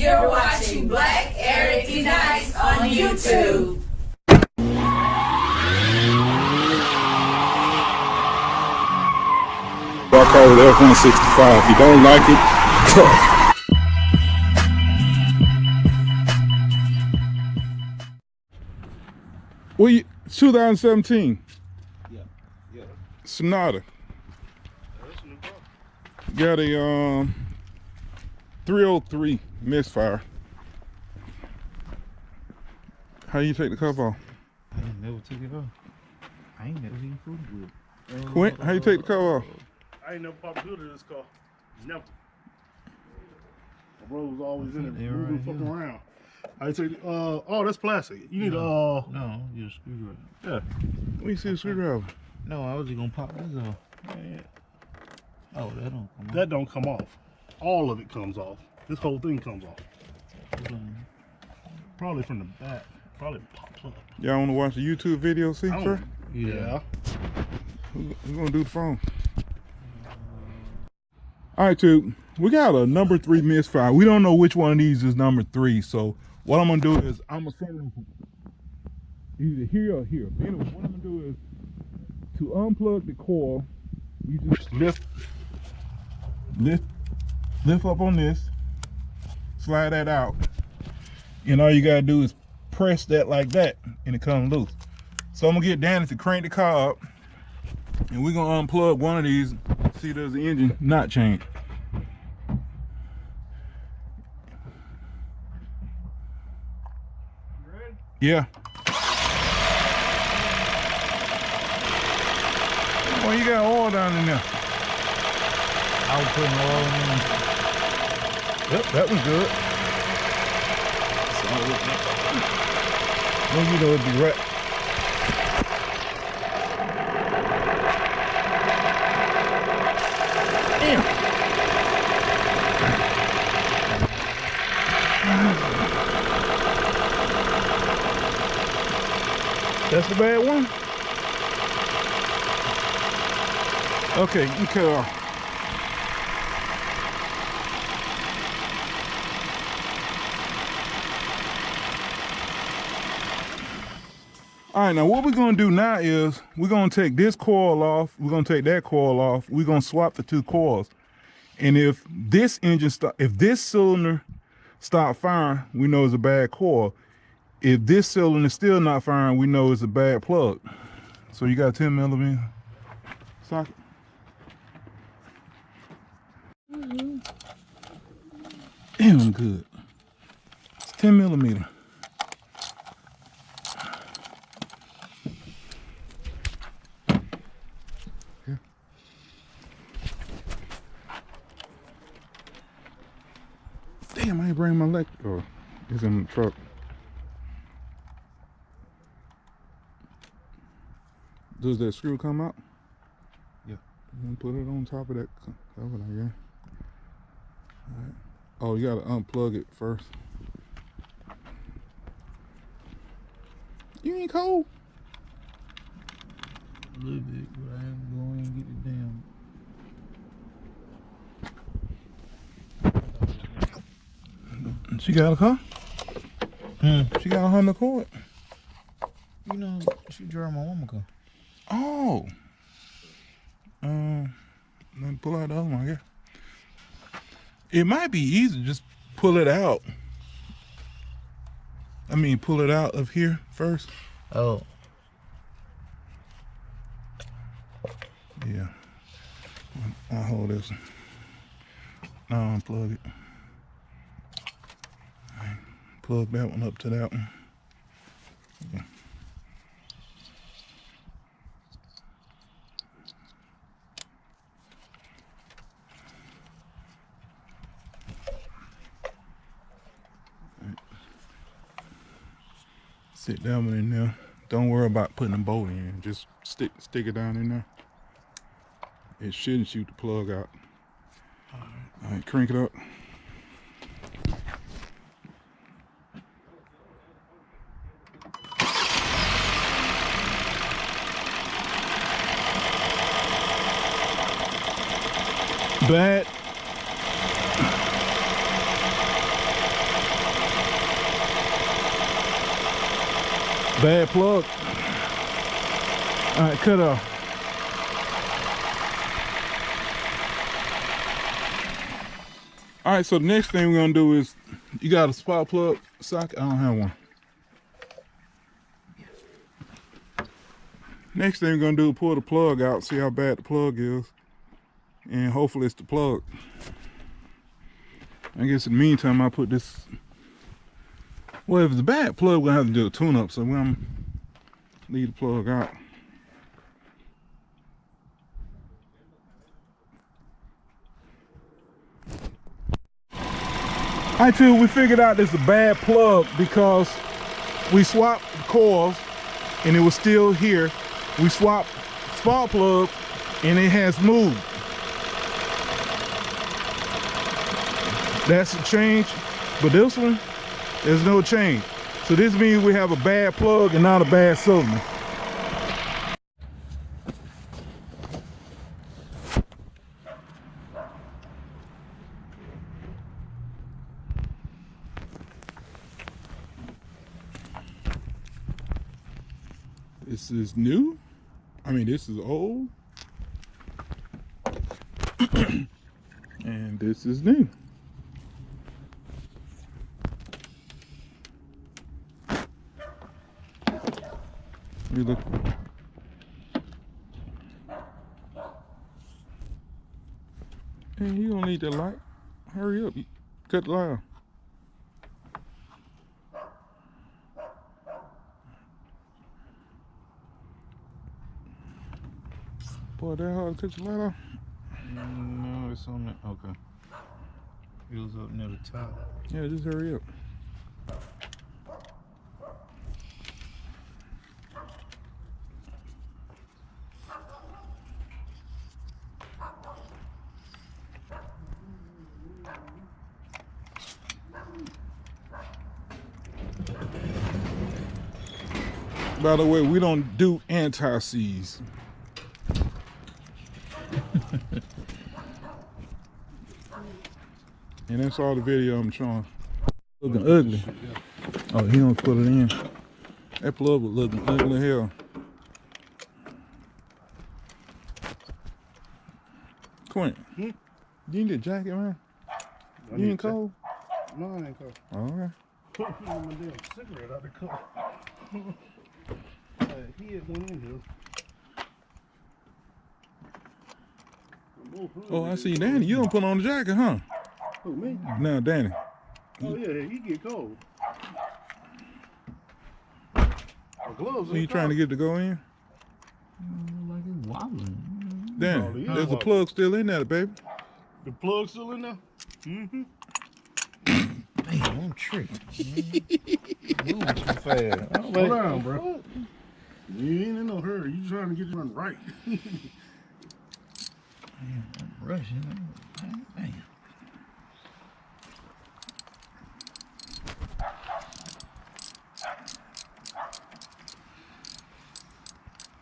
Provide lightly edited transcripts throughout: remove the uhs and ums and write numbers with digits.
You're watching Black Eric Unites on YouTube. I call it F-165. If you don't like it, well, 2017 Sonata. Got a 303 misfire. How you take the cover off? I ain't never took it off. I ain't never seen food with. Quint, how you take the cover off? I ain't never popped a hood of this car. Never. My brother was always in it, moving fucking around. I take oh, that's plastic. You need no, you a screwdriver. Yeah. Let me see the screwdriver. No, I was just gonna pop this off. Yeah. Oh, that don't come off. That don't come off. All of it comes off. This whole thing comes off. Probably from the back. Probably pops up. Y'all want to watch the YouTube video, see, sir? Yeah. Who's gonna do the phone? All right, too. We got a number 3 misfire. We don't know which one of these is number 3. So what I'm gonna do is I'm gonna send them either here or here. But anyway, what I'm gonna do is to unplug the coil. You just lift up on this, slide that out, and all you gotta do is press that like that, and it comes loose. So I'm gonna get Danny to crank the car up, and we're gonna unplug one of these. See, there's the engine not changed. You ready? Yeah. Well, you got oil down in there. I was putting oil in. Yep, that was good. Well, you know it'd be right. Damn. That's the bad one? Okay, you can cut it off. All right, now what we're gonna do now is we're gonna take this coil off, we're gonna take that coil off, we're gonna swap the 2 coils. And if this if this cylinder stop firing, we know it's a bad coil. If this cylinder is still not firing, we know it's a bad plug. So you got a 10 millimeter socket. Damn good. It's 10 millimeter. Damn, I ain't bring my leg. Oh, it's in the truck. Does that screw come out? Yeah. Put it on top of that cover, yeah. All right. Oh, you gotta unplug it first. You ain't cold? A little bit, but I ain't going to get it down. She got a car? She got a Honda Accord. You know, she drove my mama car. Oh. Let me pull out the other one, I guess. It might be easy to just pull it out. I mean, pull it out of here first. Oh. Yeah. I'll hold this one. I'll unplug it. Plug that one up to that one. Yeah. Right. Sit that one in there. Don't worry about putting the bolt in. Just stick it down in there. It shouldn't shoot the plug out. All right, crank it up. Bad. bad plug. All right, cut off. All right, so the next thing we're gonna do is, you got a spark plug socket? I don't have one. Next thing we're gonna do is pull the plug out, see how bad the plug is, and hopefully it's the plug. I guess in the meantime, I'll put this, well, if it's a bad plug, we're gonna have to do a tune-up, so we're gonna leave the plug out. All right, too, we figured out this is a bad plug because we swapped the coils and it was still here. We swapped spark plug and it has moved. That's a change, but this one, there's no change. So this means we have a bad plug and not a bad cylinder. This is new. I mean, this is old. And this is new. Let me look. Hey, you don't need that light. Hurry up. Cut the light off. Boy, that hard to cut your light off? No, it's on the, okay. It was up near the top. Yeah, just hurry up. By the way, we don't do anti-seize. And that's all the video I'm showing. Looking ugly. Oh, he don't put it in. That plug was looking ugly as hell. Quint, you need a jacket, man? You ain't cold? No, I ain't cold. All right. Put my damn cigarette out the car. He had one in here. Oh, I see Danny. You don't put on the jacket, huh? Who, me? No, Danny. Oh, yeah, he get cold. The gloves So you trying to get to go in? Like it's wobbling. Danny, Oh, yeah. there's a plug still in there, baby. The plug still in there? Mm-hmm. Man, I'm tripping. Moving too fast. Hold on, bro. You ain't in no hurry. You trying to get it run right. Man, I'm rushing. Man.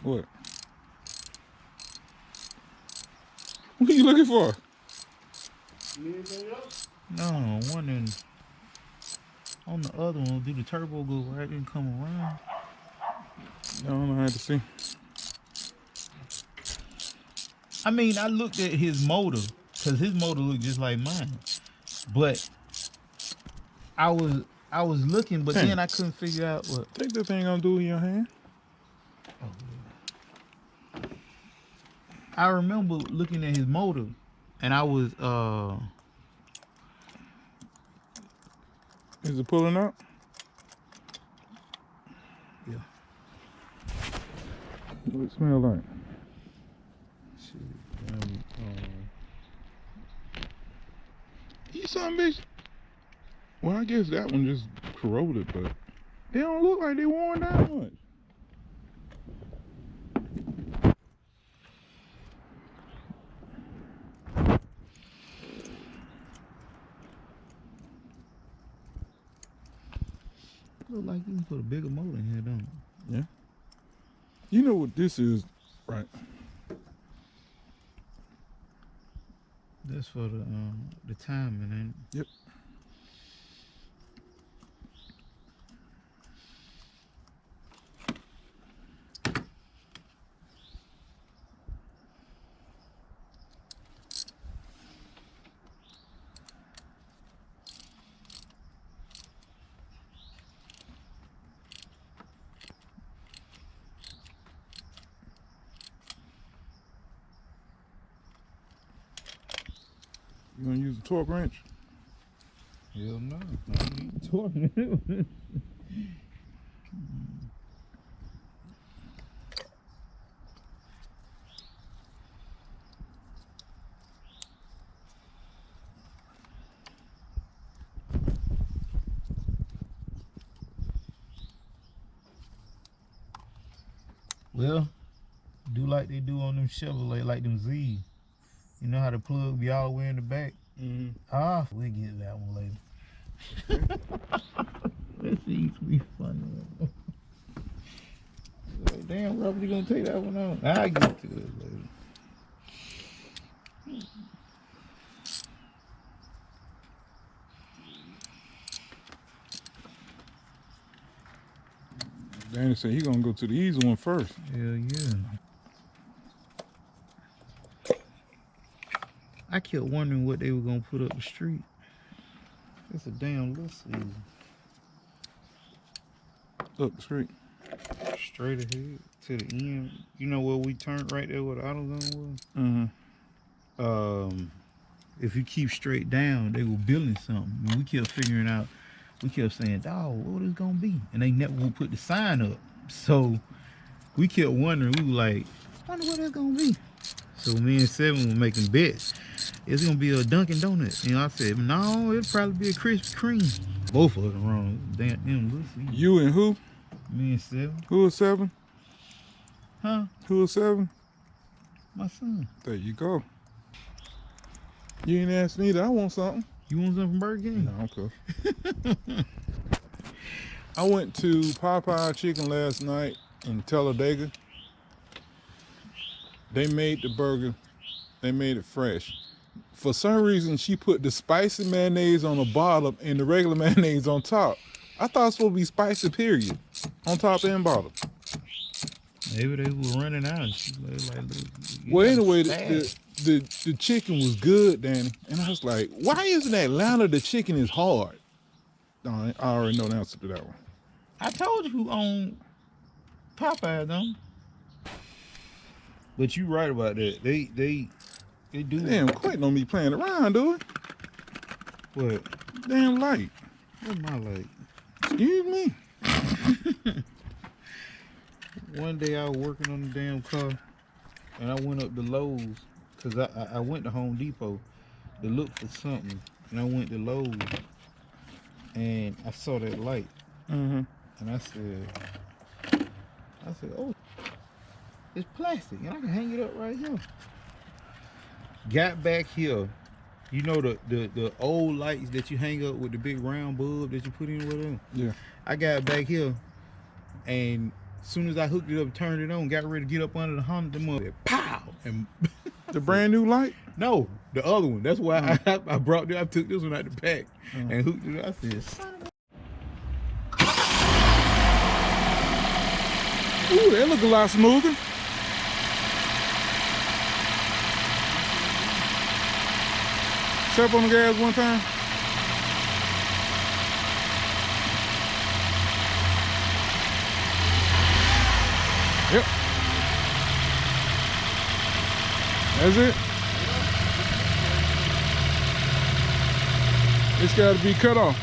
What? What are you looking for? Anything else? No, one in, on the other one, do the turbo go right and come around? I don't know how to see. I mean, I looked at his motor, because his motor looked just like mine. But I was looking, but then I couldn't figure out what. Take that thing I'm doing in your hand. I remember looking at his motor, and I was Is it pulling out? yeah. What it smell like? You son of a bitch. Well, I guess that one just corroded, but they don't look like they worn down much. Look like you can put a bigger motor in here, don't it? Yeah. You know what this is, right? That's for the timing, ain't it? Yep. gonna use a torque wrench? Hell no. I don't need to torque. Well, do like they do on them Chevrolet, like them Z. You know how the plug be all the way in the back? Mm-hmm. Ah, we'll get that one later. That seems to be funny. Like, damn, Robert, you gonna take that one on? I'll get to it later. Danny said he gonna go to the easy one first. Hell yeah. I kept wondering what they were gonna put up the street. It's a damn little season. Up the street. Straight ahead to the end. You know where we turned right there where the AutoZone was? Mm-hmm. If you keep straight down, they were building something. And we kept figuring out, we kept saying, dawg, what is it gonna be? And they never would put the sign up. So we kept wondering, we were like, wonder what it's gonna be. So me and Seven were making bets. It's gonna be a Dunkin' Donuts. You know, I said, no, it'll probably be a Krispy Kreme. Both of us wrong. Damn, listen. You and who? Me and Seven. Who was 7? Huh? Who was 7? My son. There you go. You ain't asked neither. I want something. You want something from Burger King? No, okay. I went to Popeye Chicken last night in Talladega. They made the burger. They made it fresh. For some reason, she put the spicy mayonnaise on the bottom and the regular mayonnaise on top. I thought it was supposed to be spicy, period, on top and bottom. Maybe they were running out. Like, Well, anyway, the chicken was good, Danny. And I was like, why isn't Atlanta the chicken is hard? No, I already know the answer to that one. I told you who owned Popeye, though. But you right about that. They do. Damn, quit on me playing around, dude. What? Damn light. What my light? Excuse me. One day I was working on the damn car, and I went up to Lowe's, because I went to Home Depot to look for something, and I went to Lowe's, and I saw that light, and I said, oh, it's plastic, and I can hang it up right here. Got back here, you know the old lights that you hang up with the big round bulb that you put in with them? Yeah. I got back here, and as soon as I hooked it up, turned it on, got ready to get up under the Honda, pow! And The brand new light? no, the other one. That's why I took this one out the pack and hooked it up. I said, son of Ooh, that look a lot smoother. Step on the gas one time. Yep. That's it. It's got to be cut off.